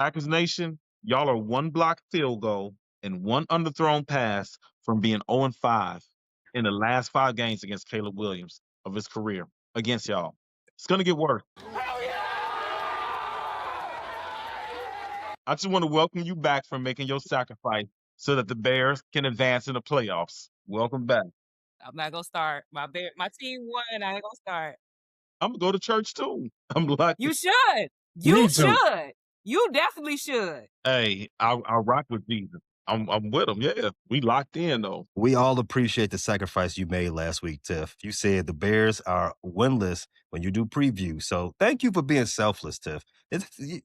Packers Nation, y'all are one blocked field goal and one underthrown pass from being 0-5 in the last 5 games against Caleb Williams of his career against y'all. It's going to get worse. I just want to welcome you back for making your sacrifice so that the Bears can advance in the playoffs. Welcome back. I'm not gonna start. My team won. I ain't gonna start. I'm gonna go to church too. I'm like, You should. You should. You definitely should. hey, I rock with Jesus. I'm with him. Yeah, we locked in though. We all appreciate the sacrifice you made last week, Tiff. You said the Bears are winless when you do previews. So thank you for being selfless, Tiff.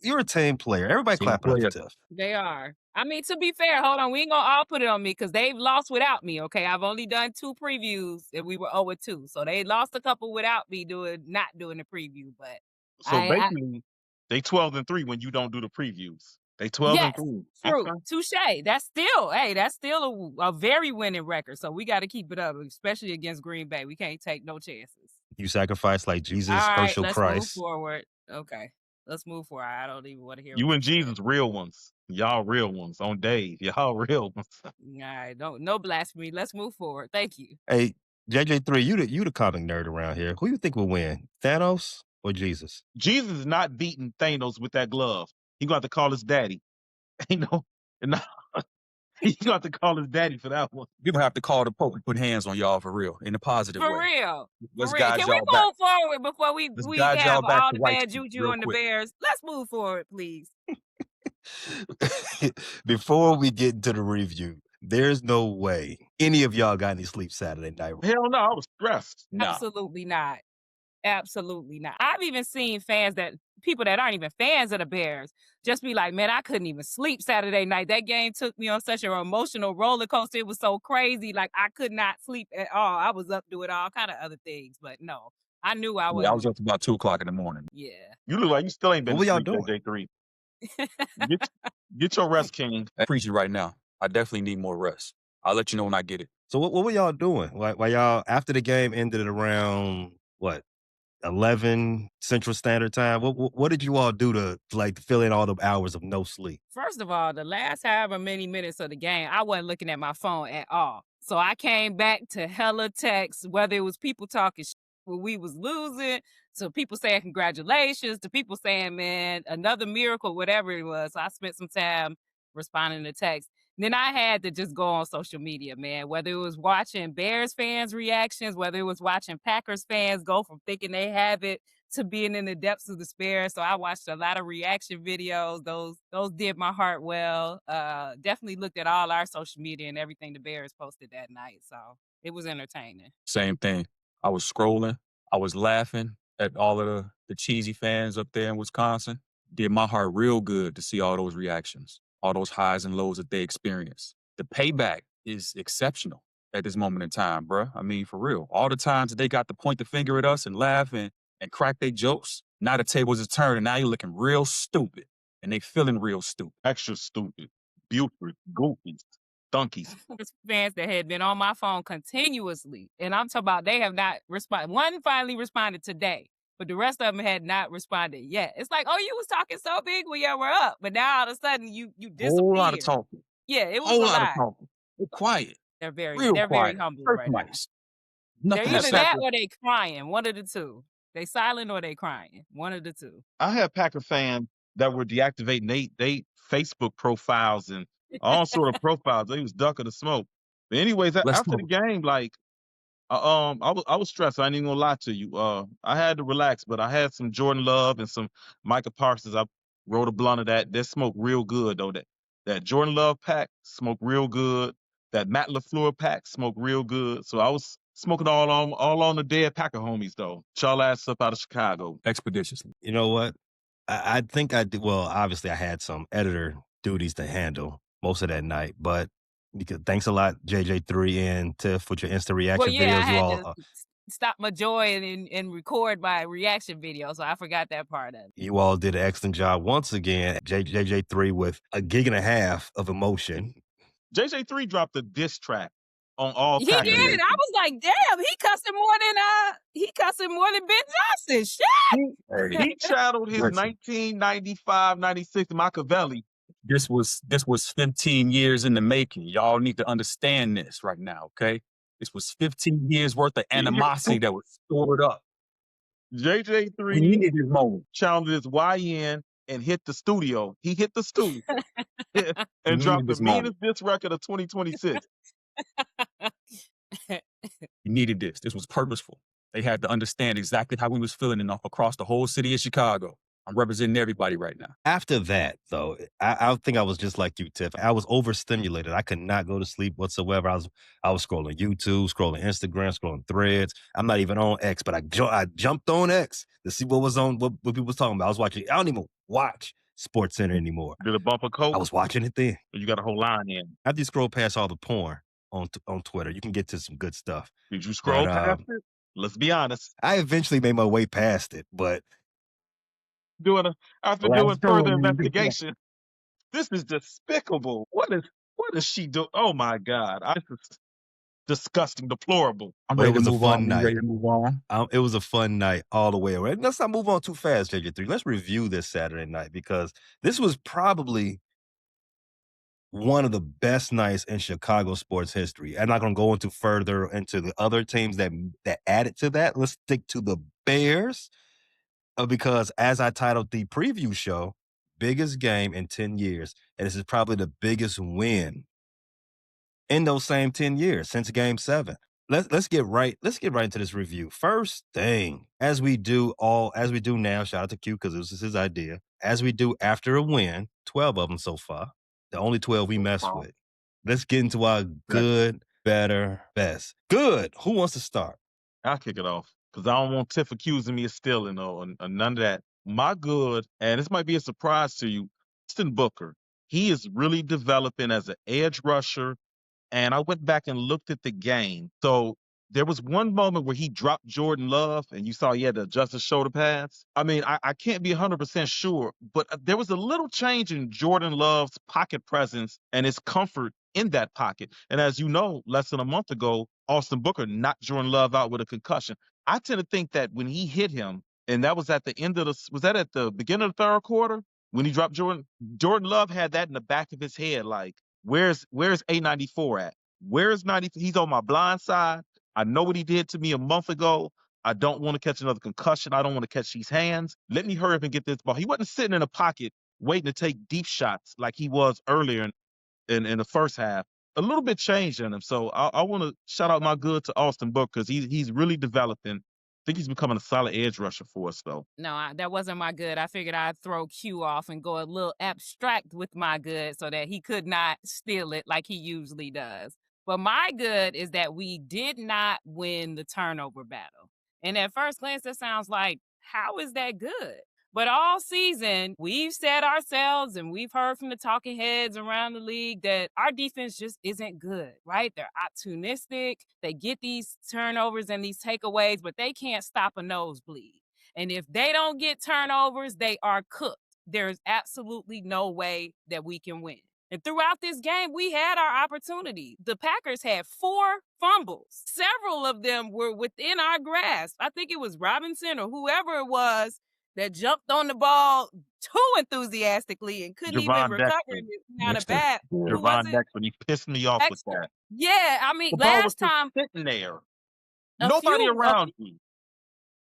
You're a team player. Everybody clapping up for Tiff. They are. I mean, to be fair, hold on. We ain't gonna all put it on me because they've lost without me. Okay, I've only done 2 previews and we were 0-2, so they lost a couple without me not doing the preview. But So basically, they 12-3 when you don't do the previews. They 12-3. True. Touche. That's still a very winning record. So we got to keep it up, especially against Green Bay. We can't take no chances. You sacrifice like Jesus, all right, Herschel let's Christ. Move forward. Okay, let's move forward. I don't even want to hear you and Jesus, real ones. Y'all real ones on Dave. Y'all real ones. All right, no blasphemy. Let's move forward. Thank you. Hey, JJ3, you the comic nerd around here. Who you think will win, Thanos or Jesus? Jesus is not beating Thanos with that glove. He gonna have to call his daddy. He's gonna have to call his daddy for that one. You're gonna have to call the Pope and put hands on y'all for real, in a positive way. For real. Let's for real. guide Can y'all we move forward before we guide have y'all back all to the White bad Street juju on the quick. Bears? Let's move forward, please. Before we get into the review, there's no way any of y'all got any sleep Saturday night. Hell no, I was stressed. Nah. Absolutely not. Absolutely not. I've even seen people that aren't even fans of the Bears just be like, man, I couldn't even sleep Saturday night. That game took me on such an emotional roller coaster. It was so crazy. Like, I could not sleep at all. I was up doing all kind of other things, but no, I knew I was. I was up about 2 o'clock in the morning. Yeah. You look like you still ain't been What were y'all to sleep, doing? JJ3. Get your rest, King. I appreciate right now. I definitely need more rest. I'll let you know when I get it. So what were y'all doing? While y'all, after the game ended at around, 11 Central Standard Time? What did you all do to fill in all the hours of no sleep? First of all, the last however many minutes of the game, I wasn't looking at my phone at all. So I came back to hella texts, whether it was people talking when we was losing, to people saying congratulations, to people saying, man, another miracle, whatever it was. So I spent some time responding to texts. Then I had to just go on social media, man, whether it was watching Bears fans' reactions, whether it was watching Packers fans go from thinking they have it to being in the depths of despair. So I watched a lot of reaction videos. Those did my heart well. Definitely looked at all our social media and everything the Bears posted that night. So it was entertaining. Same thing. I was scrolling. I was laughing at all of the cheesy fans up there in Wisconsin. Did my heart real good to see all those reactions, all those highs and lows that they experienced. The payback is exceptional at this moment in time, bruh. I mean, for real. All the times that they got to point the finger at us and laugh and crack their jokes, now the tables is turned and now you're looking real stupid. And they feeling real stupid. Extra stupid. Buford, goofies, donkeys. Fans that had been on my phone continuously. And I'm talking about they have not responded. One finally responded today, but the rest of them had not responded yet. It's like, oh, you was talking so big when y'all were up, but now all of a sudden you disappeared. Whole lot of talking. Yeah, it was Whole a lot lot. of talking. They're quiet. They're very quiet. humble right now. Nothing They're either that or they crying. One of the two. They silent or they crying. One of the two. I had Packer fans that were deactivating they Facebook profiles and all sort of profiles. They was ducking the smoke. But anyways, after the game, I was stressed. I ain't even gonna lie to you. I had to relax, but I had some Jordan Love and some Micah Parsons. I wrote a blunt of that. That smoked real good though. That Jordan Love pack smoked real good. That Matt LaFleur pack smoked real good. So I was smoking all on the dead Packer homies though. Y'all ass up out of Chicago expeditiously. You know what? I think I did. Well, obviously I had some editor duties to handle most of that night, but thanks a lot, JJ3 and Tiff, with your instant reaction videos. I had to stop my joy and record my reaction video, so I forgot that part of it. You all did an excellent job once again. JJ3 with a gig and a half of emotion. JJ3 dropped a diss track on all He did packages. it. I was like, damn, he cussing more than Ben Johnson. Shit. He channeled his Listen, 1995, 96 Machiavelli. this was 15 years in the making. Y'all need to understand this right now, okay? This was 15 years worth of animosity that was stored up. We JJ3 needed this moment. channeled his YN and hit the studio. He hit the studio We and dropped needed the this moment. meanest diss record of 2026. We needed this. This was purposeful. They had to understand exactly how we was feeling across the whole city of Chicago. I'm representing everybody right now. After that, though, I think I was just like you, Tiff. I was overstimulated. I could not go to sleep whatsoever. I was scrolling YouTube, scrolling Instagram, scrolling Threads. I'm not even on X, but I jumped on X to see what was on, what people was talking about. I was watching. I don't even watch Sports Center anymore. Did a bump of coke? I was watching it then. You got a whole line in. After you scroll past all the porn on Twitter, you can get to some good stuff. Did you scroll But, past it? Let's be honest. I eventually made my way past it, but After doing further investigation, this is despicable. What is she doing? Oh my God. This is disgusting, deplorable. I'm But ready it was to a move fun on. night. Ready to move on. It was a fun night all the way around. Let's not move on too fast, JJ3. Let's review this Saturday night because this was probably one of the best nights in Chicago sports history. I'm not going to go into further into the other teams that added to that. Let's stick to the Bears because as I titled the preview show, biggest game in 10 years. And this is probably the biggest win in those same 10 years since Game 7. Let's get right into this review. First thing, as we do now, shout out to Q because this is his idea. As we do after a win, 12 of them so far, the only 12 we mess with. Let's get into our good, better, best. Good. Who wants to start? I'll kick it off because I don't want Tiff accusing me of stealing or none of that. My good, and this might be a surprise to you, Austin Booker. He is really developing as an edge rusher. And I went back and looked at the game. So there was one moment where he dropped Jordan Love, and you saw he had to adjust his shoulder pads. I mean, I can't be 100% sure, but there was a little change in Jordan Love's pocket presence and his comfort in that pocket. And as you know, less than a month ago, Austin Booker knocked Jordan Love out with a concussion. I tend to think that when he hit him, and that was at the end of was that at the beginning of the third quarter when he dropped Jordan Love had that in the back of his head, like, Where's A94 at? Where's 90? He's on my blind side. I know what he did to me a month ago. I don't want to catch another concussion. I don't want to catch these hands. Let me hurry up and get this ball. He wasn't sitting in a pocket waiting to take deep shots like he was earlier in the first half. A little bit changed in him. So I want to shout out my good to Austin Booker because he's really developing. I think he's becoming a solid edge rusher for us, though. No, that wasn't my good. I figured I'd throw Q off and go a little abstract with my good so that he could not steal it like he usually does. But my good is that we did not win the turnover battle. And at first glance, that sounds like, how is that good? But all season, we've said ourselves and we've heard from the talking heads around the league that our defense just isn't good, right? They're opportunistic. They get these turnovers and these takeaways, but they can't stop a nosebleed. And if they don't get turnovers, they are cooked. There's absolutely no way that we can win. And throughout this game, we had our opportunity. The Packers had 4 fumbles. Several of them were within our grasp. I think it was Robinson or whoever it was that jumped on the ball too enthusiastically and couldn't even recover it out of bad. Javon Dexter, he pissed me off with that. Yeah, I mean, the ball last was time sitting there, nobody around me.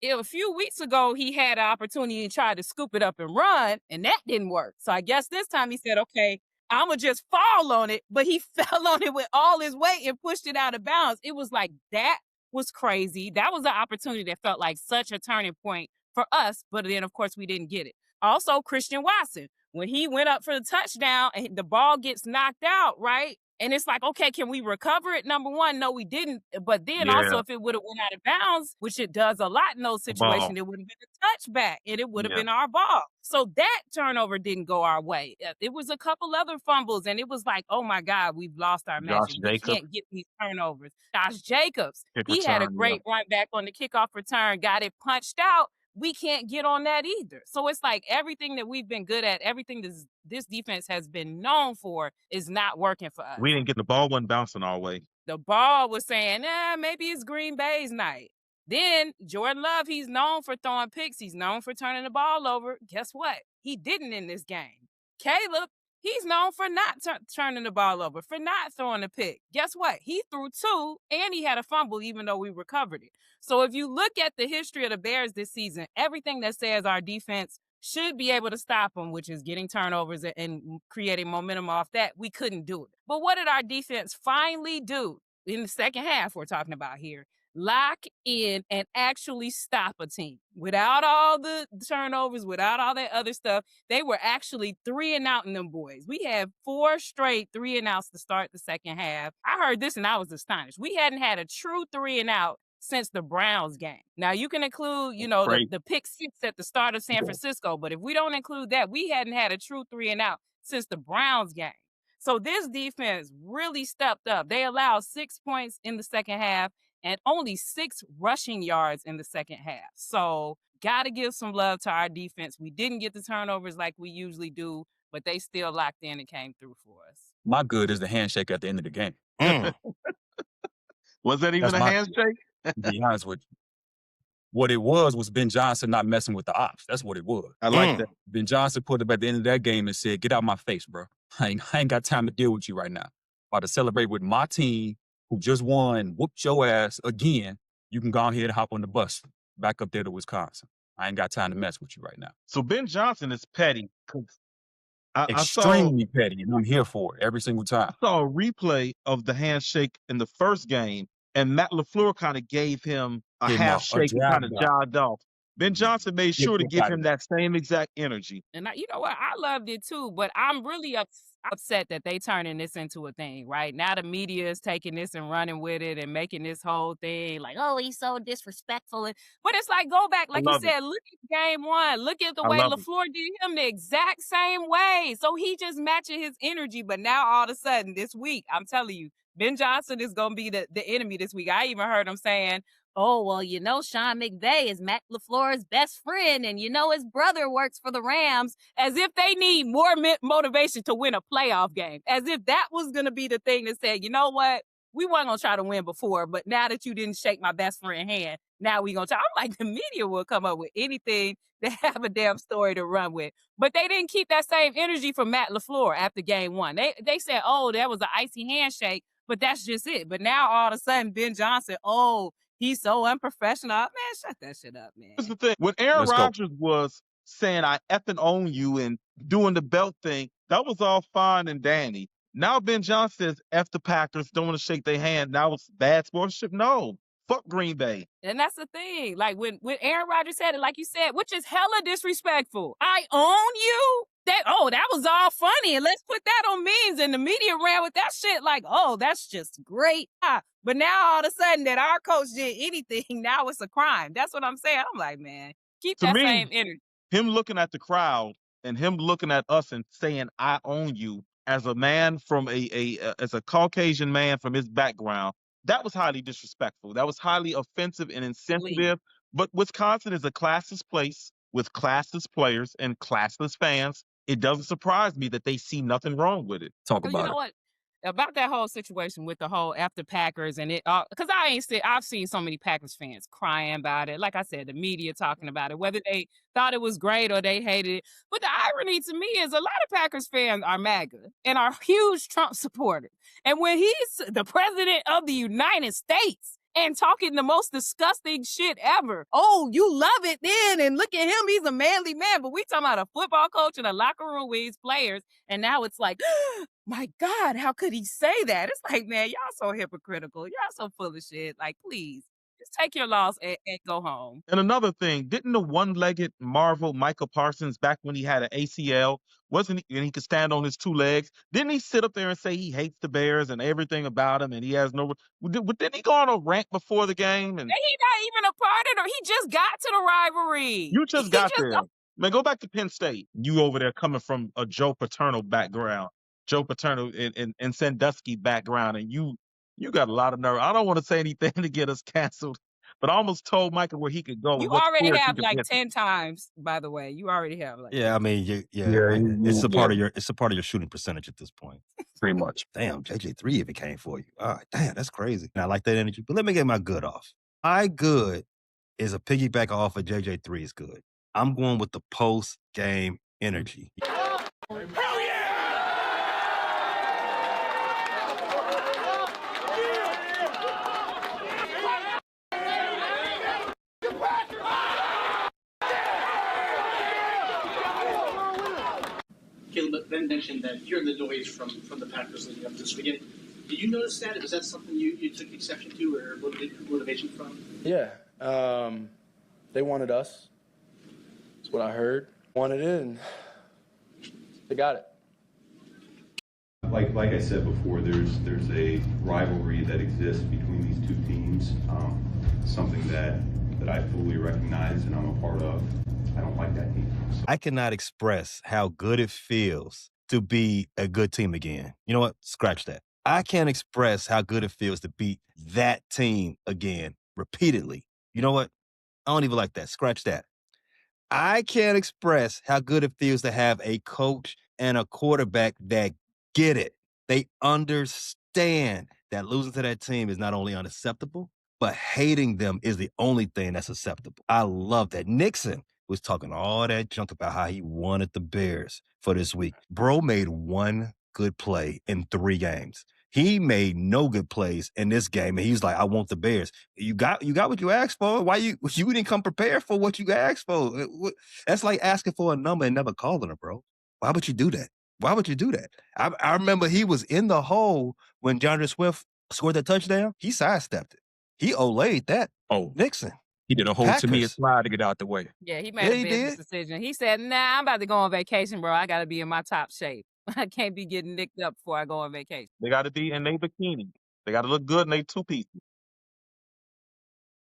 A few weeks ago, he had an opportunity to try to scoop it up and run, and that didn't work. So I guess this time he said, okay, I'm going to just fall on it. But he fell on it with all his weight and pushed it out of bounds. It was like, that was crazy. That was an opportunity that felt like such a turning point for us. But then, of course, we didn't get it. Also, Christian Watson, when he went up for the touchdown and the ball gets knocked out, right? And it's like, okay, can we recover it? Number one, no, we didn't. But then also, if it would have went out of bounds, which it does a lot in those situations, it would have been a touchback and it would have been our ball. So that turnover didn't go our way. It was a couple other fumbles and it was like, oh my God, we've lost our matches. We can't get these turnovers. Josh Jacobs, he had a great run back on the kickoff return, got it punched out. we can't get on that either. So it's like everything that we've been good at, everything this defense has been known for is not working for us. We didn't get the ball wasn't bouncing our way. The ball was saying, maybe it's Green Bay's night. Then Jordan Love, he's known for throwing picks. He's known for turning the ball over. Guess what? He didn't in this game. Caleb, he's known for not turning the ball over, for not throwing a pick. Guess what? He threw 2 and he had a fumble, even though we recovered it. So if you look at the history of the Bears this season, everything that says our defense should be able to stop them, which is getting turnovers and creating momentum off that, we couldn't do it. But what did our defense finally do in the second half we're talking about here? Lock in and actually stop a team without all the turnovers, without all that other stuff. They were actually 3 and out in them boys. We had 4 straight 3 and outs to start the second half. I heard this and I was astonished. We hadn't had a true 3 and out since the Browns game. Now you can include, the pick 6 at the start of San Francisco, but if we don't include that, we hadn't had a true 3 and out since the Browns game. So this defense really stepped up. They allowed 6 points in the second half and only 6 rushing yards in the second half. So got to give some love to our defense. We didn't get the turnovers like we usually do, but they still locked in and came through for us. My good is the handshake at the end of the game. Was that even a handshake? To be honest with you. What it was Ben Johnson not messing with the ops. That's what it was. I like that. Ben Johnson put up at the end of that game and said, "Get out my face, bro. I ain't got time to deal with you right now. About to celebrate with my team who just won, whooped your ass again. You can go ahead and hop on the bus back up there to Wisconsin. I ain't got time to mess with you right now." So Ben Johnson is petty. Extremely petty, and I'm here for it every single time. I saw a replay of the handshake in the first game, and Matt LaFleur kind of gave him a half shake and kind of jogged off. Ben Johnson made sure to give him that same exact energy. And you know what? I loved it too, but I'm really upset that they turning this into a thing, right? Now the media is taking this and running with it and making this whole thing like, oh, he's so disrespectful. But it's like, go back, like you said, look at game 1. Look at the way LaFleur did him the exact same way. So he just matching his energy. But now all of a sudden this week, I'm telling you, Ben Johnson is going to be the enemy this week. I even heard him saying, oh, well, Sean McVay is Matt LaFleur's best friend, and his brother works for the Rams, as if they need more motivation to win a playoff game, as if that was going to be the thing that said, you know what, we weren't going to try to win before, but now that you didn't shake my best friend's hand, now we going to try. I'm like, the media will come up with anything to have a damn story to run with. But they didn't keep that same energy from Matt LaFleur after game 1. They said, oh, that was an icy handshake, but that's just it. But now all of a sudden, Ben Johnson, he's so unprofessional. Man, shut that shit up, man. Here's the thing. When Aaron Rodgers was saying, I effing own you and doing the belt thing, that was all fine and dandy. Now Ben Johnson says, F the Packers, don't want to shake their hand. Now it's bad sportsmanship. No. Fuck Green Bay. And that's the thing. Like when Aaron Rodgers said it, like you said, which is hella disrespectful. I own you? That was all funny. And let's put that on memes. And the media ran with that shit like, oh, that's just great. But now all of a sudden that our coach did anything, now it's a crime. That's what I'm saying. I'm like, man, keep that same energy. Him looking at the crowd and him looking at us and saying, I own you, as a man from as a Caucasian man from his background, that was highly disrespectful. That was highly offensive and insensitive. But Wisconsin is a classless place with classless players and classless fans. It doesn't surprise me that they see nothing wrong with it. Talk about it. You know what? About that whole situation with the whole after Packers and it, because I've seen so many Packers fans crying about it. Like I said, the media talking about it, whether they thought it was great or they hated it. But the irony to me is a lot of Packers fans are MAGA and are huge Trump supporters. And when he's the president of the United States and talking the most disgusting shit ever. Oh, you love it then, and look at him, he's a manly man. But we talking about a football coach in a locker room with his players, and now it's like, my God, how could he say that? It's like, man, y'all so hypocritical. Y'all so full of shit. Like, please, just take your loss and go home. And another thing, didn't the one-legged Marvel Michael Parsons, back when he had an ACL, and he could stand on his 2 legs, didn't he sit up there and say he hates the Bears and everything about him and he has no... Didn't he go on a rant before the game? And he not even a part of it. He just got to the rivalry. You just got there. Man, go back to Penn State. You over there coming from a Joe Paterno background, and Sandusky background, and you got a lot of nerve. I don't want to say anything to get us canceled, But I almost told Michael where he could go and You what already sport he have could like enter. 10 times, by the way. You already have like Yeah, 10 I mean, it's a part of your shooting percentage at this point. Pretty much. Damn, JJ3 if it came for you. All right, damn, that's crazy. And I like that energy. But let me get my good off. My good is a piggyback off of JJ3's good. I'm going with the post-game energy. Caleb, Ben mentioned that hearing the noise from the Packers leading up to this weekend. Did you notice that? Was that something you took exception to or motivation from? Yeah. They wanted us. That's what I heard. Wanted it, and they got it. Like I said before, there's a rivalry that exists between these two teams, something that I fully recognize and I'm a part of. I don't like that team. I cannot express how good it feels to be a good team again. You know what? Scratch that. I can't express how good it feels to beat that team again repeatedly. You know what? I don't even like that. Scratch that. I can't express how good it feels to have a coach and a quarterback that get it. They understand that losing to that team is not only unacceptable, but hating them is the only thing that's acceptable. I love that. Nixon was talking all that junk about how he wanted the Bears for this week. Bro made one good play in 3 games. He made no good plays in this game, and he was like, I want the Bears. You got what you asked for. Why you didn't come prepared for what you asked for? That's like asking for a number and never calling her, bro. Why would you do that? Why would you do that? I remember he was in the hole when DeAndre Swift scored that touchdown. He sidestepped it. He olayed that. Oh, Nixon. he did a whole to me Packers. slide to get out the way. Yeah, he made a business decision. He said, nah, I'm about to go on vacation, bro. I got to be in my top shape. I can't be getting nicked up before I go on vacation. They got to be in their bikini. They got to look good in their two-piece.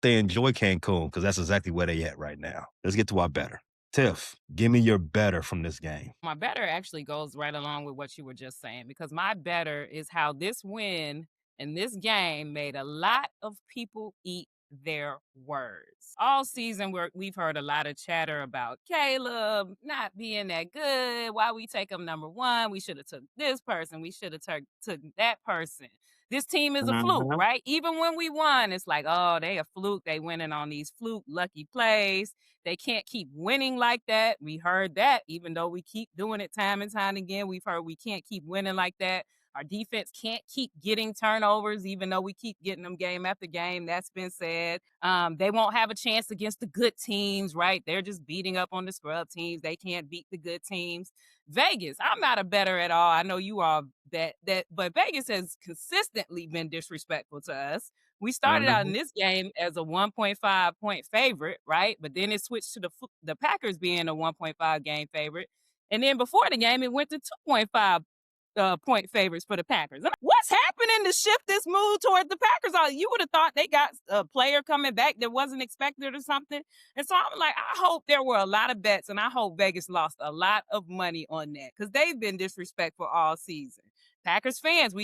They enjoy Cancun because that's exactly where they at right now. Let's get to our better. Tiff, give me your better from this game. My better actually goes right along with what you were just saying, because my better is how this win and this game made a lot of people eat their words. All season, we've heard a lot of chatter about Caleb not being that good. Why we take him number 1? We should have took this person. We should have took that person. This team is a fluke, right? Even when we won, it's like, oh, they a fluke. They winning on these fluke lucky plays. They can't keep winning like that. We heard that, even though we keep doing it time and time again. We've heard we can't keep winning like that. Our defense can't keep getting turnovers, even though we keep getting them game after game. That's been said. They won't have a chance against the good teams, right? They're just beating up on the scrub teams. They can't beat the good teams. Vegas, I'm not a better at all. I know you are but Vegas has consistently been disrespectful to us. We started out in this game as a 1.5 point favorite, right? But then it switched to the Packers being a 1.5 game favorite. And then before the game, it went to 2.5 point favorites for the Packers. What's happening to shift this move toward the Packers? You would have thought they got a player coming back that wasn't expected or something. And so I'm like, I hope there were a lot of bets, and I hope Vegas lost a lot of money on that because they've been disrespectful all season. Packers fans,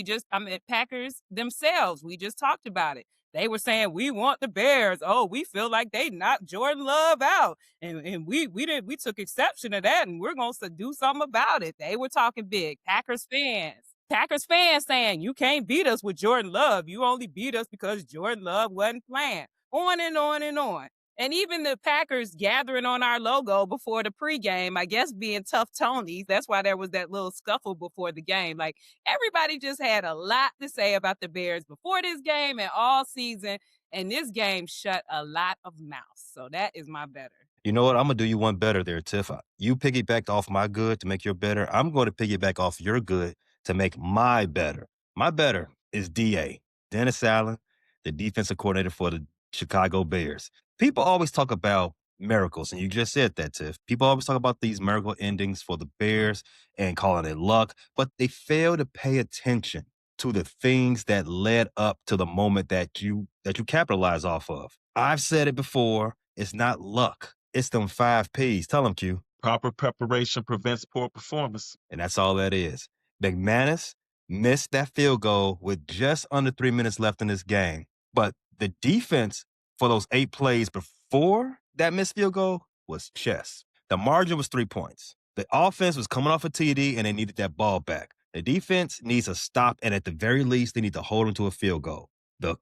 Packers themselves, we just talked about it. They were saying, we want the Bears. Oh, we feel like they knocked Jordan Love out. And we took exception to that, and we're going to do something about it. They were talking big. Packers fans saying, you can't beat us with Jordan Love. You only beat us because Jordan Love wasn't playing. On and on and on. And even the Packers gathering on our logo before the pregame, I guess being tough Tonys. That's why there was that little scuffle before the game. Like, everybody just had a lot to say about the Bears before this game and all season. And this game shut a lot of mouths. So that is my better. You know what? I'm going to do you one better there, Tiff. You piggybacked off my good to make your better. I'm going to piggyback off your good to make my better. My better is DA, Dennis Allen, the defensive coordinator for the Chicago Bears. People always talk about miracles, and you just said that, Tiff. People always talk about these miracle endings for the Bears and calling it luck, but they fail to pay attention to the things that led up to the moment that you capitalize off of. I've said it before. It's not luck. It's them 5 Ps. Tell them, Q. Proper preparation prevents poor performance. And that's all that is. McManus missed that field goal with just under 3 minutes left in this game. But the defense for those 8 plays before that missed field goal was chess. The margin was 3 points. The offense was coming off a TD and they needed that ball back. The defense needs a stop, and at the very least, they need to hold them to a field goal. I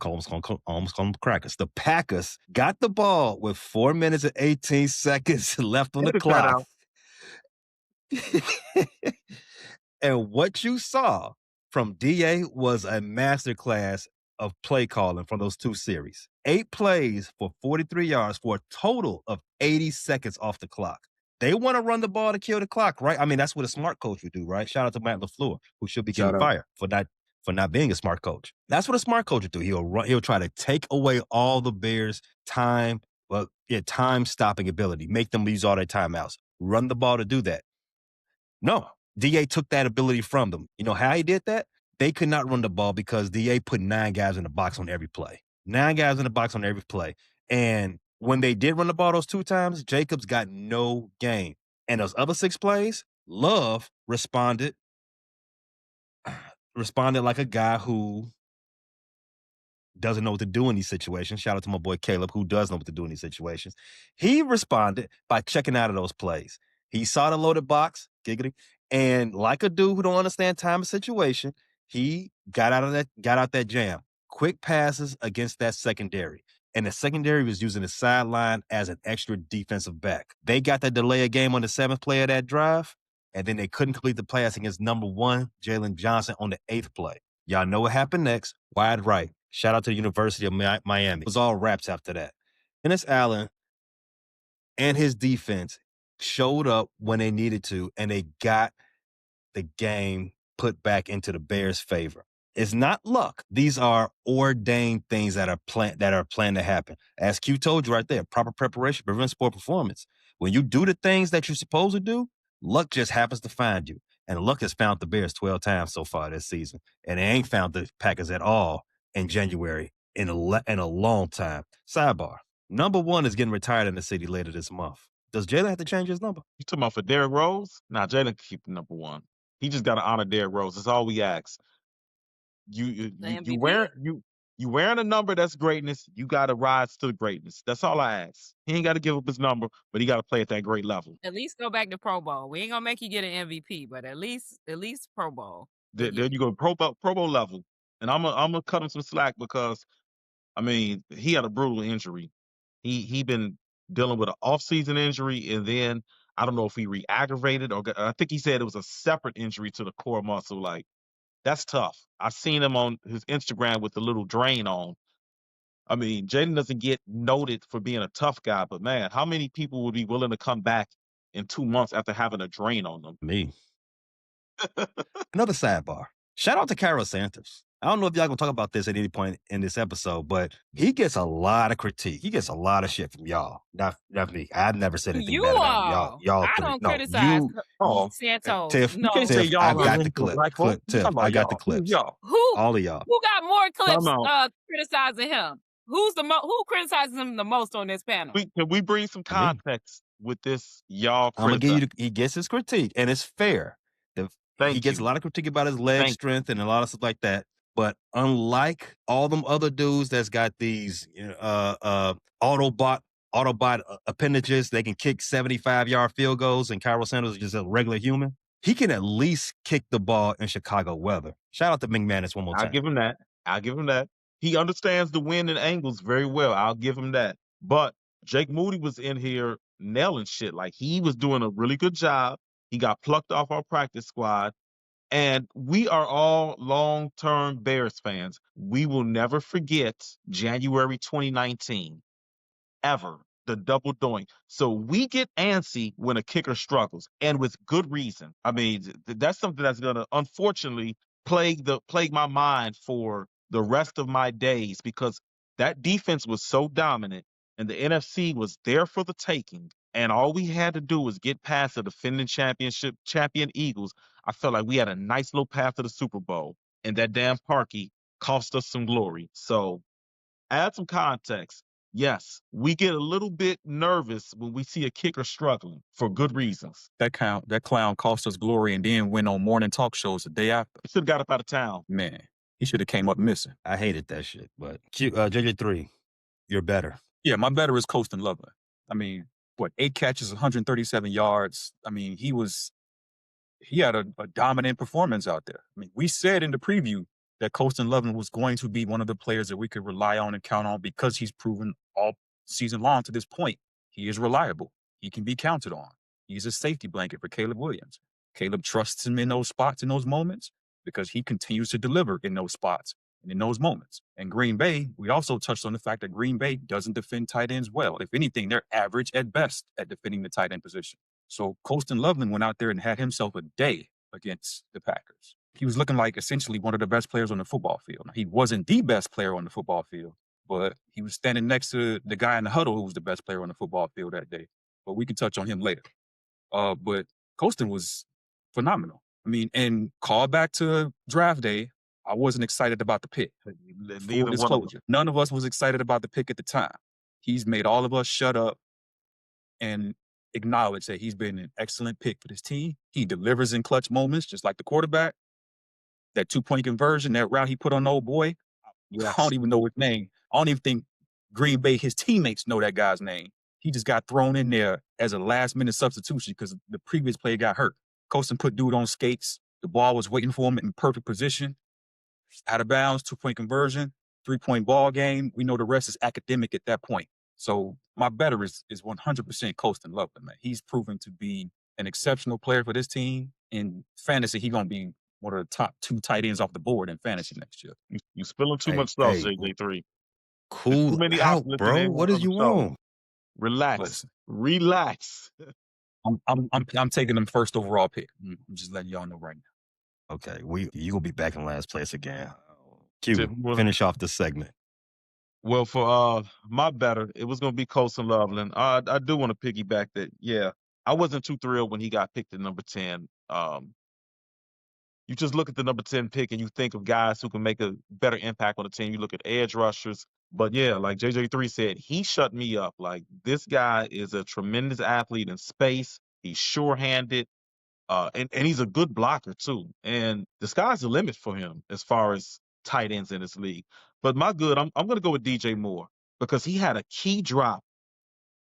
almost call them crackers. The Packers got the ball with 4 minutes and 18 seconds left on the Edit that clock. out. And what you saw from DA was a masterclass of play calling from those 2 series. 8 plays for 43 yards for a total of 80 seconds off the clock. They want to run the ball to kill the clock, right? I mean, that's what a smart coach would do, right? Shout out to Matt LaFleur, who should be getting fired for not being a smart coach. That's what a smart coach would do. He'll try to take away all the Bears' time stopping ability, make them use all their timeouts, run the ball to do that. No, DA took that ability from them. You know how he did that? They could not run the ball because DA put 9 guys in the box on every play. 9 guys in the box on every play. And when they did run the ball those 2 times, Jacobs got no gain. And those other 6 plays, Love responded like a guy who doesn't know what to do in these situations. Shout out to my boy Caleb, who does know what to do in these situations. He responded by checking out of those plays. He saw the loaded box, giggity, and like a dude who don't understand time and situation, he got out that jam. Quick passes against that secondary. And the secondary was using the sideline as an extra defensive back. They got that delay of game on the 7th play of that drive, and then they couldn't complete the pass against number 1, Jalen Johnson, on the 8th play. Y'all know what happened next. Wide right. Shout out to the University of Miami. It was all raps after that. Dennis Allen and his defense showed up when they needed to, and they got the game put back into the Bears' favor. It's not luck. These are ordained things that are planned to happen. As Q told you right there, proper preparation prevents poor performance. When you do the things that you're supposed to do, luck just happens to find you. And luck has found the Bears 12 times so far this season. And they ain't found the Packers at all in January in a long time. Sidebar. Number 1 is getting retired in the city later this month. Does Jalen have to change his number? You talking about for Derrick Rose? Nah, Jalen can keep the number 1. He just got to honor Derrick Rose. That's all we ask. You wearing a number that's greatness. You got to rise to the greatness. That's all I ask. He ain't got to give up his number, but he got to play at that great level. At least go back to Pro Bowl. We ain't gonna make you get an MVP, but at least Pro Bowl. There you go, Pro Bowl level. And I'm gonna cut him some slack because, I mean, he had a brutal injury. He been dealing with an off-season injury, and then I don't know if he re-aggravated or I think he said it was a separate injury to the core muscle. Like, that's tough. I seen him on his Instagram with the little drain on. I mean, Jaden doesn't get noted for being a tough guy, but man, how many people would be willing to come back in 2 months after having a drain on them? Me. Another sidebar. Shout out to Carol Santos. I don't know if y'all gonna talk about this at any point in this episode, but he gets a lot of critique. He gets a lot of shit from y'all. Not me. I've never said anything You bad about him. Y'all I three. don't No, criticize Santos. Santos. Tiff, No. Tiff, I got the clip. Like, what? Tiff, I got the clips. Y'all. All of y'all. Who got more clips Time out. criticizing him? Who criticizes him the most on this panel? Can we bring some context with this, y'all? I'm gonna give you. He gets his critique, and it's fair. He gets a lot of critique about his leg strength and a lot of stuff like that. But unlike all them other dudes that's got these Autobot appendages, they can kick 75-yard field goals, and Cairo Sanders is just a regular human. He can at least kick the ball in Chicago weather. Shout out to McManus one more time. I'll give him that. He understands the wind and angles very well. I'll give him that. But Jake Moody was in here nailing shit. Like, he was doing a really good job. He got plucked off our practice squad. And we are all long-term Bears fans. We will never forget January 2019. Ever. The double doink. So we get antsy when a kicker struggles, and with good reason. I mean, that's something that's going to unfortunately plague my mind for the rest of my days, because that defense was so dominant and the NFC was there for the taking. And all we had to do was get past the defending champion Eagles. I felt like we had a nice little path to the Super Bowl, and that damn Parkey cost us some glory. So add some context. Yes, we get a little bit nervous when we see a kicker struggling for good reasons. That clown cost us glory and then went on morning talk shows the day after. He should have got up out of town. Man, he should have came up missing. I hated that shit, but JJ3, You're better. Yeah, my better is Colston Loveland. I mean, 8 catches, 137 yards. I mean, he had a dominant performance out there. I mean, we said in the preview that Colston Loveland was going to be one of the players that we could rely on and count on because he's proven all season long to this point. He is reliable. He can be counted on. He's a safety blanket for Caleb Williams. Caleb trusts him in those spots, in those moments, because he continues to deliver in those spots and in those moments. And Green Bay, we also touched on the fact that Green Bay doesn't defend tight ends well. If anything, they're average at best at defending the tight end position. So Colston Loveland went out there and had himself a day against the Packers. He was looking like essentially one of the best players on the football field. Now, he wasn't the best player on the football field, but he was standing next to the guy in the huddle who was the best player on the football field that day. But we can touch on him later. But Colston was phenomenal. I mean, and call back to draft day, I wasn't excited about the pick. Full disclosure. None of us was excited about the pick at the time. He's made all of us shut up and acknowledge that he's been an excellent pick for this team. He delivers in clutch moments, just like the quarterback. That 2-point conversion, that route he put on the old boy, I don't even know his name. I don't even think Green Bay, his teammates, know that guy's name. He just got thrown in there as a last-minute substitution because the previous player got hurt. Colston put dude on skates. The ball was waiting for him in perfect position. Out of bounds, 2-point conversion, 3-point ball game. We know the rest is academic at that point. So my better is 100% Colston Loveland, man. He's proven to be an exceptional player for this team. In fantasy, he's going to be one of the top 2 tight ends off the board in fantasy next year. You spilling too much sauce, JJ3. Cool. Too many How, options bro? What does you want? Relax. Listen. Relax. I'm taking him first overall pick. I'm just letting y'all know right now. Okay, you gonna be back in last place again. Q, finish off this segment. Well, for my better, it was gonna be Colston Loveland. I do want to piggyback that. Yeah, I wasn't too thrilled when he got picked at number 10. You just look at the number 10 pick and you think of guys who can make a better impact on the team. You look at edge rushers. But yeah, like JJ3 said, he shut me up. Like, this guy is a tremendous athlete in space. He's sure-handed. And he's a good blocker too. And the sky's the limit for him as far as tight ends in this league. But I'm going to go with DJ Moore because he had a key drop.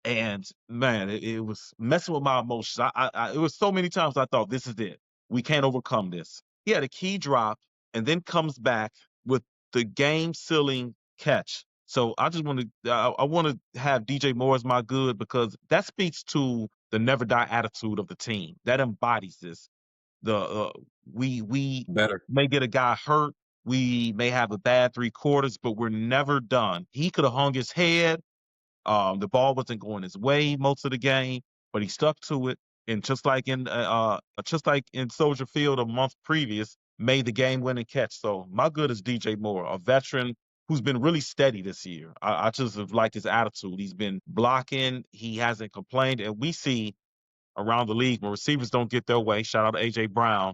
And man, it was messing with my emotions. It was so many times I thought, this is it. We can't overcome this. He had a key drop and then comes back with the game-sealing catch. So I want to have DJ Moore as my good because that speaks to the never die attitude of the team. That embodies this. We Better. may get a guy hurt. We may have a bad 3 quarters, but we're never done. He could have hung his head. The ball wasn't going his way most of the game, but he stuck to it. And just like in Soldier Field a month previous, made the game-winning catch. So my good is DJ Moore, a veteran who's been really steady this year. I just have liked his attitude. He's been blocking. He hasn't complained. And we see around the league when receivers don't get their way, shout out to A.J. Brown,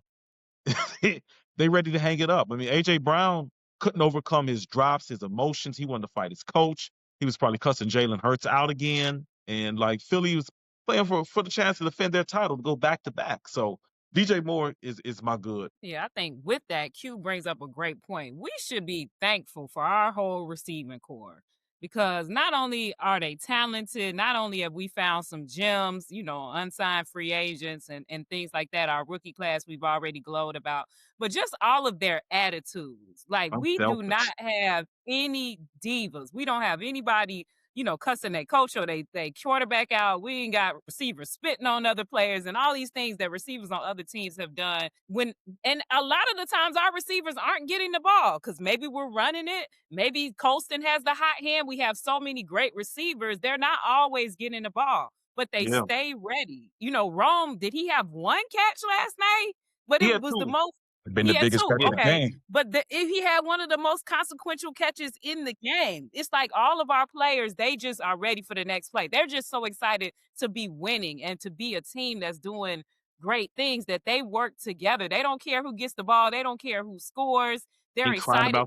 they ready to hang it up. I mean, A.J. Brown couldn't overcome his drops, his emotions. He wanted to fight his coach. He was probably cussing Jalen Hurts out again. And like Philly was playing for the chance to defend their title to go back-to-back. So DJ Moore is my good. Yeah, I think with that, Q brings up a great point. We should be thankful for our whole receiving core because not only are they talented, not only have we found some gems, unsigned free agents and things like that, our rookie class we've already glowed about, but just all of their attitudes. Like, we do not have any divas. We don't have anybody cussing their coach or they quarterback out. We ain't got receivers spitting on other players and all these things that receivers on other teams have done. And a lot of the times our receivers aren't getting the ball because maybe we're running it. Maybe Colston has the hot hand. We have so many great receivers. They're not always getting the ball, but they stay ready. Rome, did he have 1 catch last night? But it was the most. Been the biggest catch of the game. But if he had one of the most consequential catches in the game, it's like all of our players, they just are ready for the next play. They're just so excited to be winning and to be a team that's doing great things that they work together. They don't care who gets the ball. They don't care who scores. They're excited.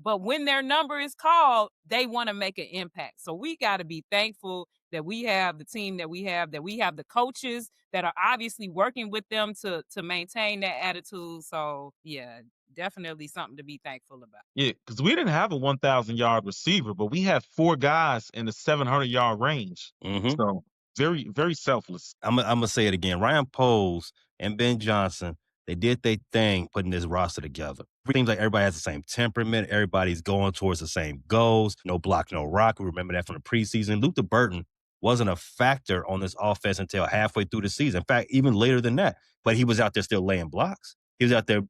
But when their number is called, they want to make an impact. So we got to be thankful that we have the team that we have the coaches that are obviously working with them to maintain that attitude. So yeah, definitely something to be thankful about. Yeah, because we didn't have a 1,000-yard receiver, but we had 4 guys in the 700-yard range. Mm-hmm. So very, very selfless. I'm gonna say it again. Ryan Poles and Ben Johnson, they did their thing putting this roster together. It seems like everybody has the same temperament. Everybody's going towards the same goals. No block, no rock. We remember that from the preseason. Luther Burton wasn't a factor on this offense until halfway through the season. In fact, even later than that. But he was out there still laying blocks. He was out there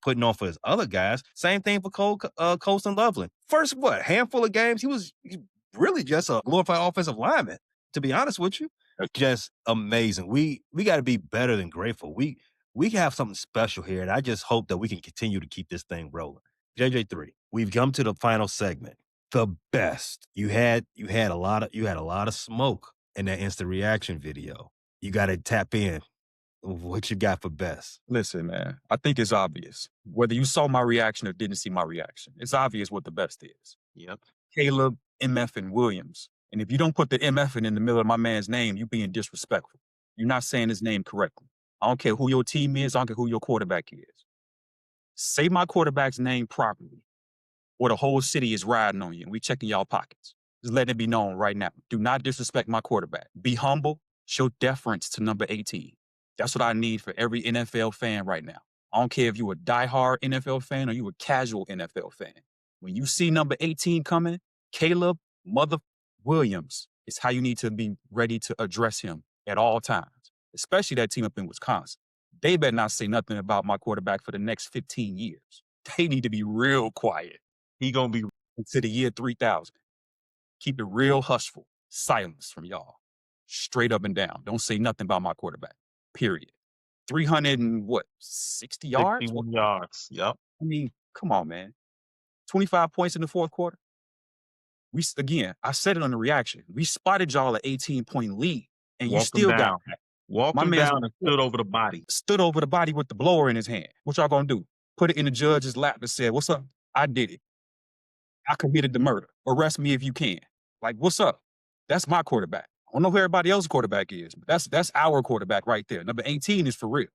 putting on for his other guys. Same thing for Colston Loveland. First, handful of games, he's really just a glorified offensive lineman, to be honest with you. Just amazing. We got to be better than grateful. We have something special here, and I just hope that we can continue to keep this thing rolling. JJ3, we've come to the final segment. The best. You had a lot of smoke in that instant reaction video. You got to tap in. What you got for best? Listen, man, I think it's obvious. Whether you saw my reaction or didn't see my reaction, it's obvious what the best is. Yep. Caleb, MF, and Williams. And if you don't put the MF in the middle of my man's name, you're being disrespectful. You're not saying his name correctly. I don't care who your team is. I don't care who your quarterback is. Say my quarterback's name properly, or the whole city is riding on you and we checking y'all pockets. Just let it be known right now. Do not disrespect my quarterback. Be humble. Show deference to number 18. That's what I need for every NFL fan right now. I don't care if you're a diehard NFL fan or you a casual NFL fan. When you see number 18 coming, Caleb Mother Williams is how you need to be ready to address him at all times, especially that team up in Wisconsin. They better not say nothing about my quarterback for the next 15 years. They need to be real quiet. He going to be into the year 3000. Keep it real hushful. Silence from y'all. Straight up and down. Don't say nothing about my quarterback. Period. 360 yards? 61 yards. Yep. I mean, come on, man. 25 points in the fourth quarter. I said it on the reaction. We spotted y'all an 18-point lead, and you still got that. Walked him down and stood over the body. Stood over the body with the blower in his hand. What y'all gonna do? Put it in the judge's lap and said, "What's up? I did it. I committed the murder. Arrest me if you can." Like, what's up? That's my quarterback. I don't know who everybody else's quarterback is, but that's our quarterback right there. Number 18 is for real.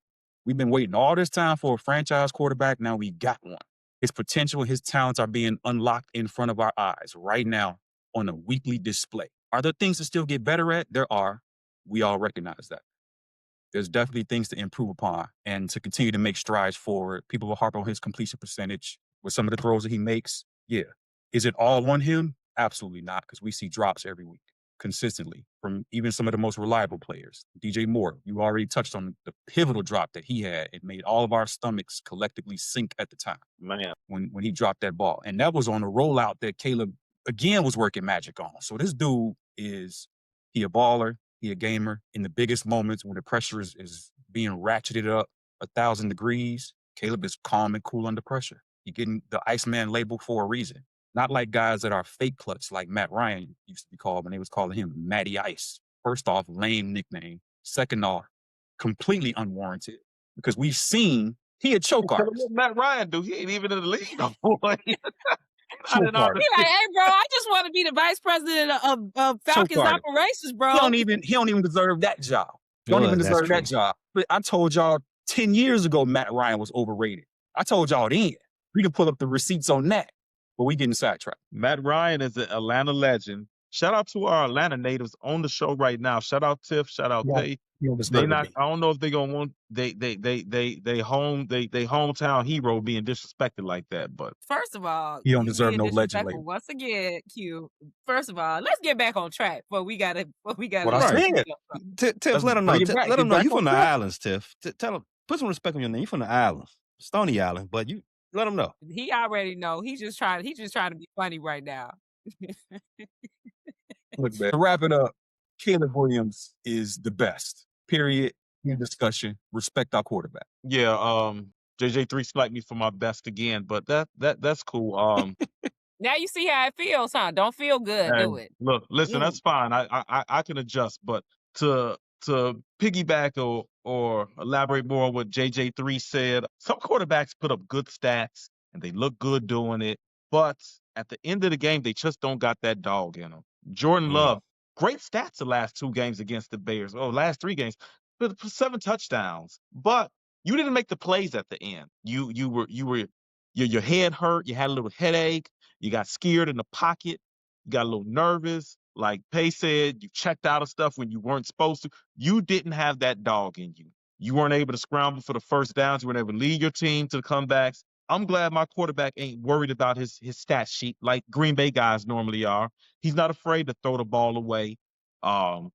We've been waiting all this time for a franchise quarterback. Now we got one. His potential, his talents are being unlocked in front of our eyes right now on a weekly display. Are there things to still get better at? There are. We all recognize that. There's definitely things to improve upon and to continue to make strides forward. People will harp on his completion percentage with some of the throws that he makes. Yeah. Is it all on him? Absolutely not, because we see drops every week consistently from even some of the most reliable players. DJ Moore, you already touched on the pivotal drop that he had. It made all of our stomachs collectively sink at the time, man, when he dropped that ball. And that was on a rollout that Caleb, again, was working magic on. So this dude he a baller, he a gamer. In the biggest moments when the pressure is being ratcheted up 1,000 degrees, Caleb is calm and cool under pressure. He's getting the Iceman label for a reason. Not like guys that are fake clutch like Matt Ryan used to be called when they was calling him Matty Ice. First off, lame nickname. Second off, completely unwarranted because we've seen he a choke artist. What Matt Ryan do? He ain't even in the league no more. He like, hey, bro, I just want to be the vice president of Falcons operations, bro. He don't even deserve that job. Don't even deserve that job. But I told y'all 10 years ago Matt Ryan was overrated. I told y'all then. We can pull up the receipts on that. But we getting sidetracked. Matt Ryan is an Atlanta legend. Shout out to our Atlanta natives on the show right now. Shout out Tiff. Shout out Tay. They not. I don't know if they gonna want they hometown hero being disrespected like that. But first of all, he don't deserve no legend label. Once again, Q. First of all, let's get back on track. But we gotta. What I said. Tiff, let them know. Let them know you from the islands, Tiff. Tell them. Put some respect on your name. You from the islands, Stony Island. But you. Let him know. He already know. He's just trying to be funny right now. Look, man. To wrap it up, Caleb Williams is the best. Period. In discussion. Respect our quarterback. Yeah. JJ3 sniped me for my best again, but that's cool. Now you see how it feels, huh? Don't feel good. Do it. Look, listen, that's fine. I can adjust, but to piggyback or elaborate more on what JJ3 said, some quarterbacks put up good stats and they look good doing it, but at the end of the game, they just don't got that dog in them. Jordan Love, great stats the last 2 games against the Bears. Last 3 games, but 7 touchdowns. But You didn't make the plays at the end. Your head hurt. You had a little headache. You got scared in the pocket. You got a little nervous. Like Pay said, you checked out of stuff when you weren't supposed to. You didn't have that dog in you. You weren't able to scramble for the first downs. You weren't able to lead your team to the comebacks. I'm glad my quarterback ain't worried about his stat sheet like Green Bay guys normally are. He's not afraid to throw the ball away. Um,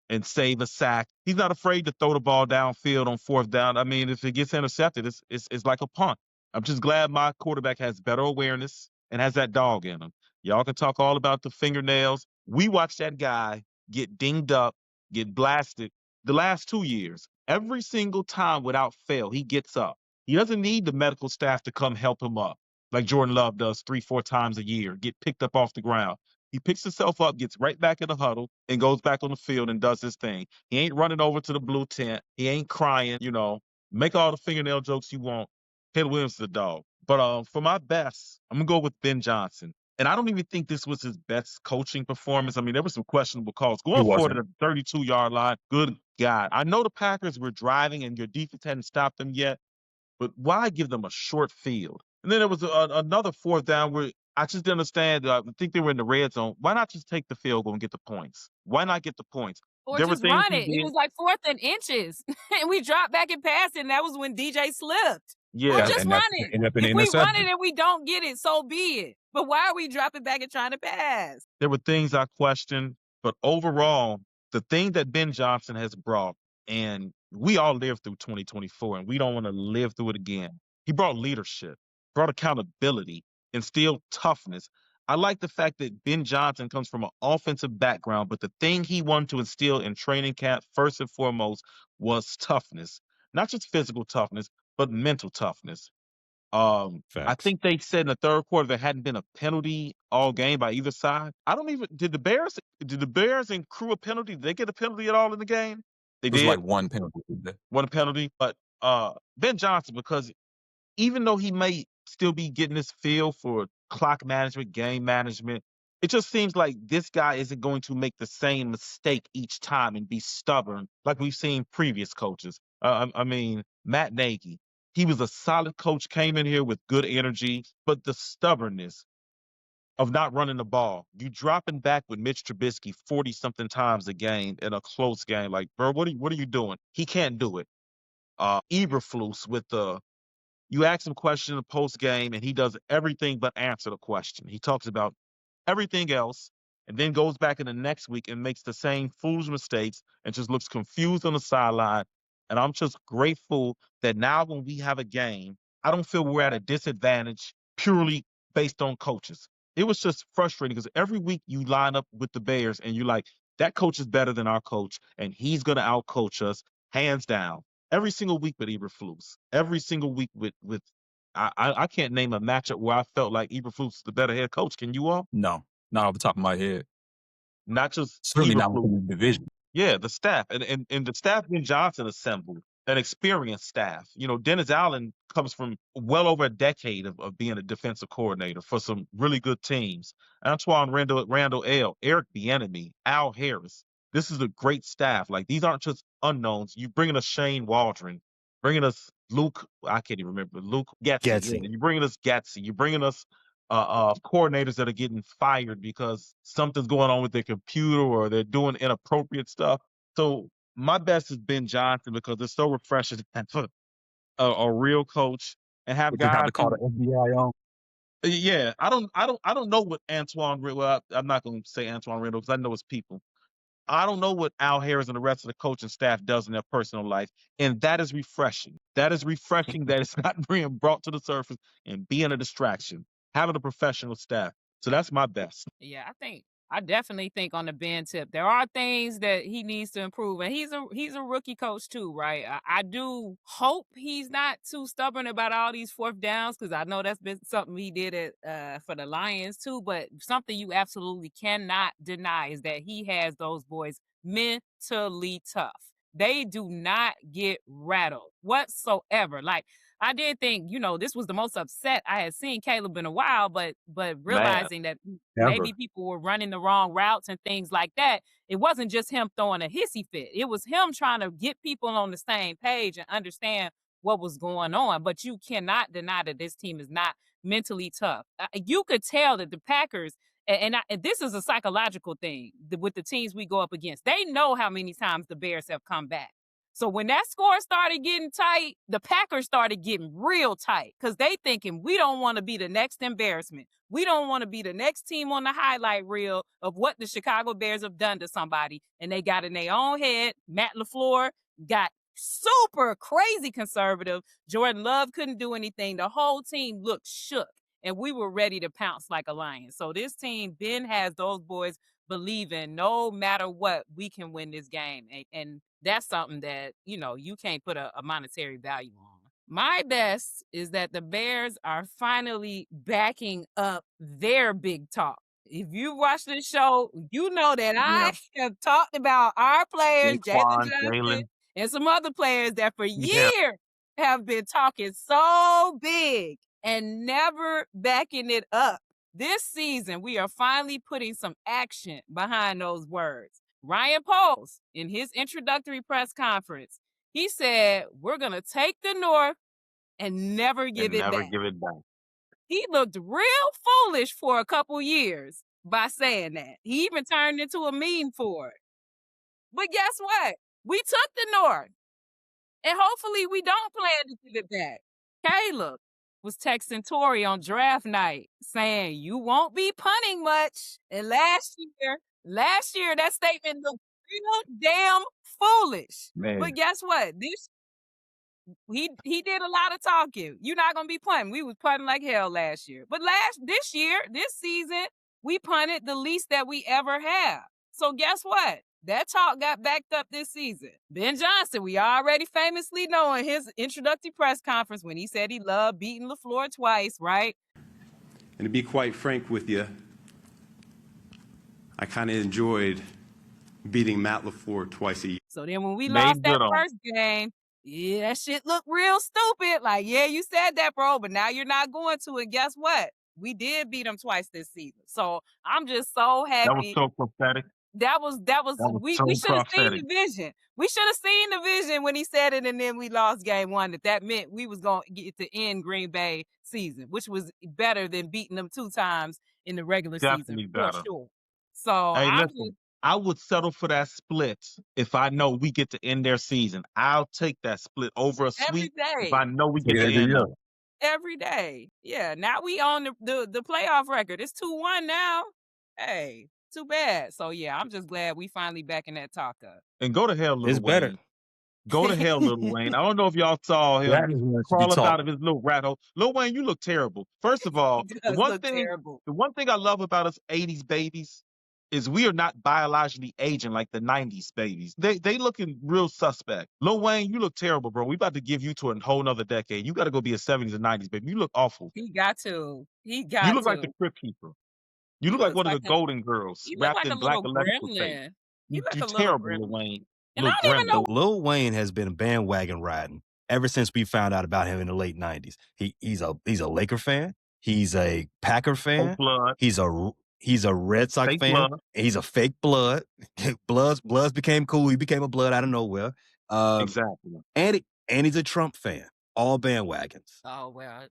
and save a sack. He's not afraid to throw the ball downfield on fourth down. I mean, if it gets intercepted, it's like a punt. I'm just glad my quarterback has better awareness and has that dog in him. Y'all can talk all about the fingernails. We watched that guy get dinged up, get blasted the last 2 years. Every single time without fail, he gets up. He doesn't need the medical staff to come help him up like Jordan Love does 3, 4 times a year, get picked up off the ground. He picks himself up, gets right back in the huddle, and goes back on the field and does his thing. He ain't running over to the blue tent. He ain't crying, Make all the fingernail jokes you want. Caleb Williams is the dog. But for my best, I'm gonna go with Ben Johnson. And I don't even think this was his best coaching performance. I mean, there were some questionable calls. He Going for it wasn't. at the 32-yard line, good God. I know the Packers were driving and your defense hadn't stopped them yet, but why give them a short field? And then there was another fourth down where I just didn't understand. I think they were in the red zone. Why not just take the field goal and get the points? Why not get the points? Or There were just things run he it. It did. was like 4th and inches. And we dropped back and passed it, and that was when DJ slipped. Or Yeah, just And run that it. ended up in the If we run it interception. and we don't get it, so be it. But why are we dropping back and trying to pass? there were things I questioned, but overall, the thing that Ben Johnson has brought, and we all lived through 2024, and we don't want to live through it again. He brought leadership, brought accountability, instilled toughness. I like the fact that Ben Johnson comes from an offensive background, but the thing he wanted to instill in training camp, first and foremost, was toughness. Not just physical toughness, but mental toughness. I Facts. think they said in the third quarter there hadn't been a penalty all game by either side. I don't even did the Bears accrue a penalty? Did they get a penalty at all in the game? They It was like did, one penalty. one penalty. But Ben Johnson, because even though he may still be getting his feel for clock management, game management, it just seems like this guy isn't going to make the same mistake each time and be stubborn like we've seen previous coaches. I mean, Matt Nagy, he was a solid coach, came in here with good energy, but the stubbornness of not running the ball, you dropping back with Mitch Trubisky 40 something times a game in a close game. Like, bro, what are you doing? He can't do it. Eberflus with the you ask him a question in the post game, and he does everything but answer the question. He talks about everything else, and then goes back in the next week and makes the same foolish mistakes and just looks confused on the sideline. And I'm just grateful that now when we have a game, I don't feel we're at a disadvantage purely based on coaches. It was just frustrating because every week you line up with the Bears and you're like, that coach is better than our coach, and he's going to outcoach us hands down every single week with Eberflus. Every single week with I can't name a matchup where I felt like Eberflus was the better head coach. Can you all? No, not off the top of my head. Not just Certainly not Eberflus. within the division. Yeah, the staff and the staff Ben Johnson assembled an experienced staff. Dennis Allen comes from well over a decade of being a defensive coordinator for some really good teams. Antoine Randall L, Eric Bieniemy, Al Harris. This is a great staff. Like these aren't just unknowns. You bringing us Shane Waldron, bringing us Luke. I can't even remember Luke Getsy. Yeah, Getsy. you bringing us Getsy. You bringing us coordinators that are getting fired because something's going on with their computer or they're doing inappropriate stuff. So my best has been Johnson because it's so refreshing to have a real coach and have We just have guys to call who. the FBI on. Yeah, I don't know what Well, I'm not going to say Antoine Randall because I know his people. I don't know what Al Harris and the rest of the coaching staff does in their personal life, and that is refreshing. That is refreshing that it's not being brought to the surface and being a distraction. Having a professional staff. So that's my best. Yeah, I definitely think on the Ben tip, there are things that he needs to improve. And he's a rookie coach too, right? I do hope he's not too stubborn about all these fourth downs, because I know that's been something he did for the Lions too. But something you absolutely cannot deny is that he has those boys mentally tough. They do not get rattled whatsoever. Like, I did think, this was the most upset I had seen Caleb in a while, but Man, realizing that Ever. maybe people were running the wrong routes and things like that, it wasn't just him throwing a hissy fit. It was him trying to get people on the same page and understand what was going on. But you cannot deny that this team is not mentally tough. You could tell that the Packers, and this is a psychological thing with the teams we go up against. They know how many times the Bears have come back. So when that score started getting tight, the Packers started getting real tight because they thinking we don't want to be the next embarrassment. We don't want to be the next team on the highlight reel of what the Chicago Bears have done to somebody. And they got in their own head. Matt LaFleur got super crazy conservative. Jordan Love couldn't do anything. The whole team looked shook. And we were ready to pounce like a lion. So this team, Ben has those boys believing no matter what, we can win this game. And that's something that, you can't put a monetary value on. My best is that the Bears are finally backing up their big talk. If you watch this show, you know that I have talked about our players, Jalen Saquon, Johnson, Jalen. and some other players that for Yeah. years have been talking so big and never backing it up. This season, we are finally putting some action behind those words. Ryan Poles, in his introductory press conference, he said, we're going to take the North and never give it back. Give it back. He looked real foolish for a couple years by saying that. He even turned into a meme for it. But guess what? We took the North. And hopefully we don't plan to give it back. Caleb was texting Tori on draft night saying, you won't be punting much. And last year, that statement looked real damn foolish. Man. But guess what? He did a lot of talking. You're not gonna be punting. We was punting like hell last year. But this season, we punted the least that we ever have. So guess what? That talk got backed up this season. Ben Johnson, we already famously know in his introductory press conference when he said he loved beating LaFleur twice, right? And to be quite frank with you, I kind of enjoyed beating Matt LaFleur twice a year. So then when we lost that first game, yeah, that shit looked real stupid. Like, yeah, you said that, bro, but now you're not going to. And guess what? We did beat them twice this season. So I'm just so happy. That was so prophetic. We should have seen the vision. We should have seen the vision when he said it, and then we lost game one. That meant we was going to get to end Green Bay season, which was better than beating them 2 times in the regular season for sure. So hey, listen, I would settle for that split if I know we get to end their season. I'll take that split over a sweep if I know we get to end them. Every day. Yeah, now we on the playoff record. It's 2-1 now. Hey, too bad. So yeah, I'm just glad we finally back in that talk up. And go to hell, Lil Wayne. Better. Go to hell, Lil Wayne. I don't know if y'all saw him crawl up out of his little rat hole. Lil Wayne, you look terrible. First of all, the one thing I love about us 80s babies is we are not biologically aging like the 90s babies. They looking real suspect. Lil Wayne, you look terrible, bro. We about to give you to a whole nother decade. You got to go be a 70s and 90s baby. You look awful. He got to. You look like the Crypt Keeper. You look like one of the Golden Girls wrapped in black electrical tape. You terrible, Lil Wayne. And I don't even know. Lil Wayne has been bandwagon riding ever since we found out about him in the late 90s. He's a Laker fan. He's a Packer fan. He's a Red Sox fan. Blood. He's a fake blood. Bloods became cool. He became a blood out of nowhere. Exactly. And he's a Trump fan. All bandwagons. Oh, well.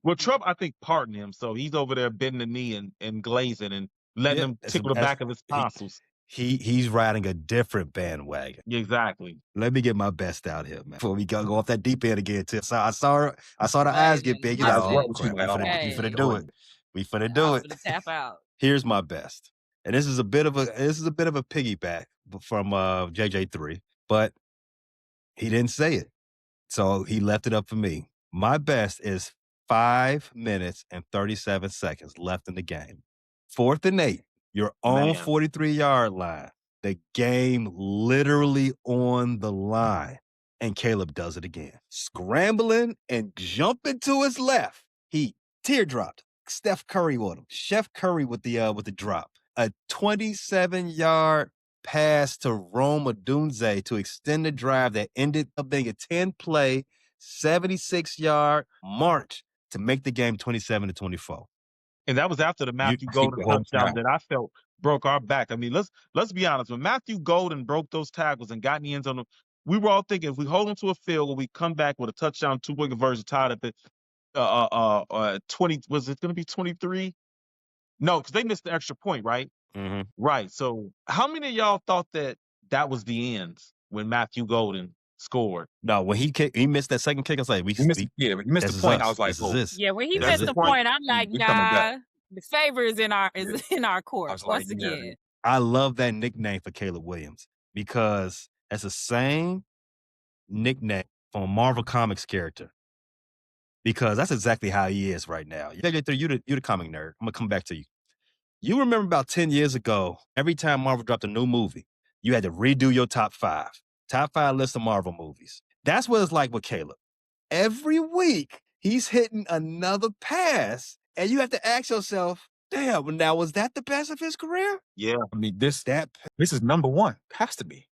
Well, Trump, I think, pardoned him. So he's over there bending the knee and glazing and letting him tickle the back of his tonsils. He's riding a different bandwagon. Exactly. Let me get my best out here, man. Before we go off that deep end again, too. So I saw the eyes get big. We finna do it. We finna do it. Tap out. Here's my best, and this is a bit of a piggyback from JJ3, but he didn't say it, so he left it up for me. My best is 5 minutes and 37 seconds left in the game. 4th and 8, your own 43-yard line. The game literally on the line, and Caleb does it again, scrambling and jumping to his left. He teardropped. Steph Curry on him. Chef Curry with the drop. A 27-yard pass to Rome Odunze to extend the drive that ended up being a 10-play, 76-yard march to make the game 27-24. And that was after the Matthew Golden touchdown that I felt broke our back. I mean, let's be honest. When Matthew Golden broke those tackles and got in the end zone, we were all thinking if we hold them to a field goal, we come back with a touchdown, 2-point conversion, tied up at 20. Was it going to be 23? No, because they missed the extra point, right? Mm-hmm. Right. So, how many of y'all thought that was the end when Matthew Golden scored? No, when he missed that second kick, I was like, When he missed the point, I was like, this is oh, this. Yeah, when he That's missed the the point. point, I'm like, we coming back. nah, the favor is in our Yeah. in our I court was like, once again. I love that nickname for Caleb Williams because that's the same nickname from a Marvel Comics character. Because that's exactly how he is right now. You're the comic nerd. I'm gonna come back to you. You remember about 10 years ago, every time Marvel dropped a new movie, you had to redo your top 5. Top 5 list of Marvel movies. That's what it's like with Caleb. Every week, he's hitting another pass, and you have to ask yourself, damn, now was that the best of his career? Yeah. I mean, this is number one. Has to be.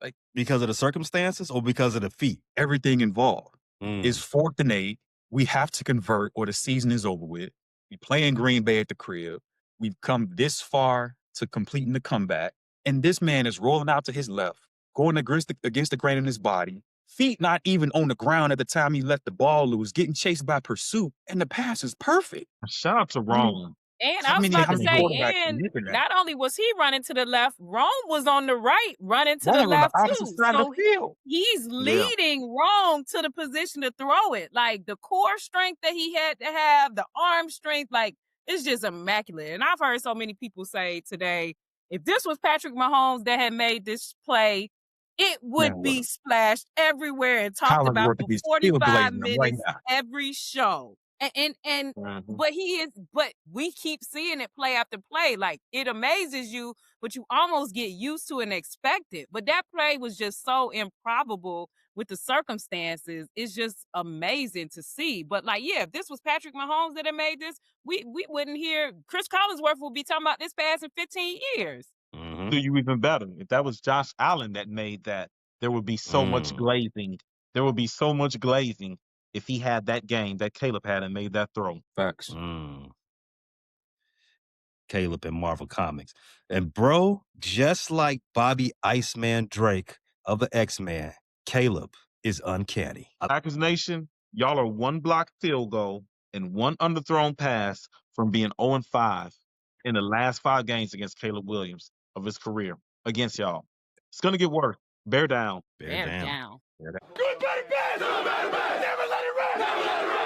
Like, because of the circumstances or because of the feat? Everything involved. Mm. It's 4th and 8. We have to convert or the season is over with. We play in Green Bay at the crib. We've come this far to completing the comeback. And this man is rolling out to his left, going against the grain in his body. Feet not even on the ground at the time he let the ball loose, getting chased by pursuit. And the pass is perfect. Shout out to Rome. And I was about to say, and that? not only was he running to the left, Rome was on the right, running to Rome the on the left opposite too. side of So the field. he's leading Rome to the position to throw it. Like the core strength that he had to have, the arm strength, like it's just immaculate. And I've heard so many people say today, if this was Patrick Mahomes that had made this play, it would be splashed everywhere and talked about for 45 minutes every show. And but we keep seeing it play after play. Like it amazes you, but you almost get used to and expect it. But that play was just so improbable with the circumstances. It's just amazing to see. But like, yeah, if this was Patrick Mahomes that had made this, we wouldn't hear Chris Collinsworth will be talking about this pass in 15 years. Mm-hmm. Do you even better? If that was Josh Allen that made that, there would be so much glazing. There would be so much glazing if he had that game that Caleb had and made that throw. Facts. Caleb in Marvel Comics. And bro, just like Bobby Iceman Drake of the X-Men, Caleb is uncanny. Packers Nation, y'all are one blocked field goal and one underthrown pass from being 0-5 in the last 5 games against Caleb Williams of his career against y'all. It's going to get worse. Bear down. Bear down. Good, better, bad. Never let it rest. Never let it rest.